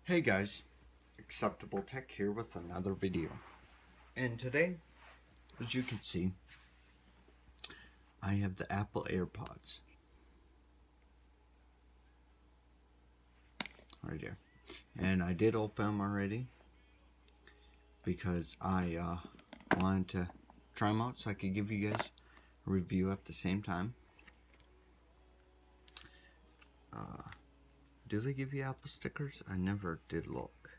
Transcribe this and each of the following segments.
Hey guys, Acceptable Tech here with another video. And today, as you can see, I have the Apple AirPods. Right here. And I did open them already because I wanted to try them out so I could give you guys a review at the same time. Do they give you Apple stickers? I never did look.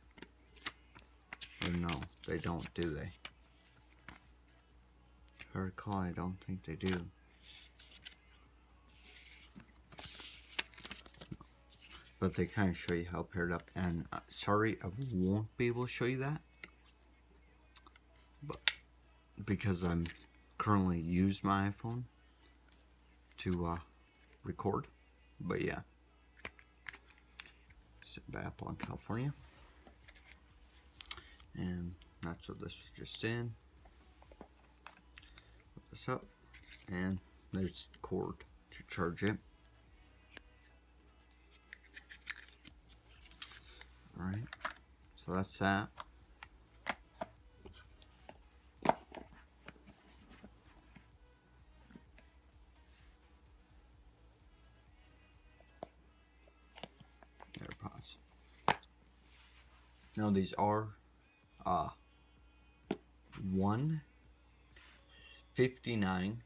Or no, they don't, do they? If I recall, I don't think they do. But they kind of show you how paired up. And sorry, I won't be able to show you that. But because I'm currently use my iPhone to record. But yeah. Sitting by Apple in California. And that's what this was just in. Put this up. And there's the cord to charge it. Alright. So that's that. AirPods. Now these are $159.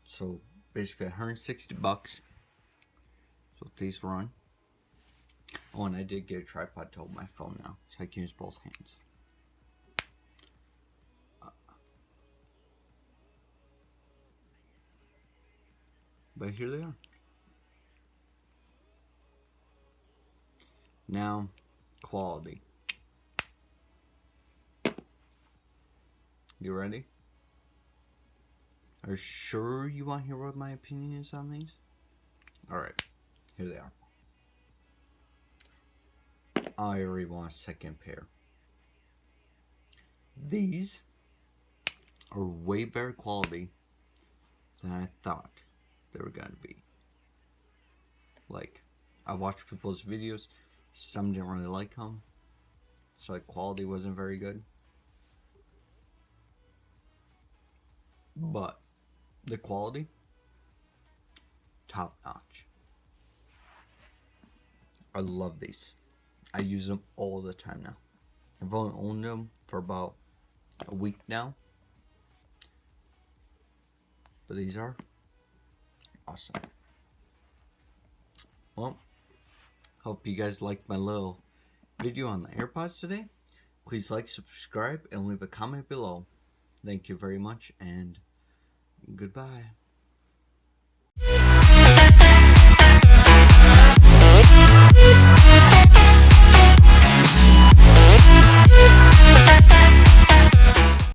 So basically $160. That's what these run. Oh, and I did get a tripod to hold my phone now, so I can use both hands. But here they are. Now, quality. You ready? Are you sure you want to hear what my opinion is on these? Alright, here they are. I already want a second pair. These are way better quality than I thought they were going to be. Like, I watched people's videos. Some didn't really like them. So the quality wasn't very good. But the quality, top notch. I love these. I use them all the time now. I've only owned them for about a week now. But these are awesome. Well, hope you guys liked my little video on the AirPods today. Please like, subscribe, and leave a comment below. Thank you very much, and goodbye.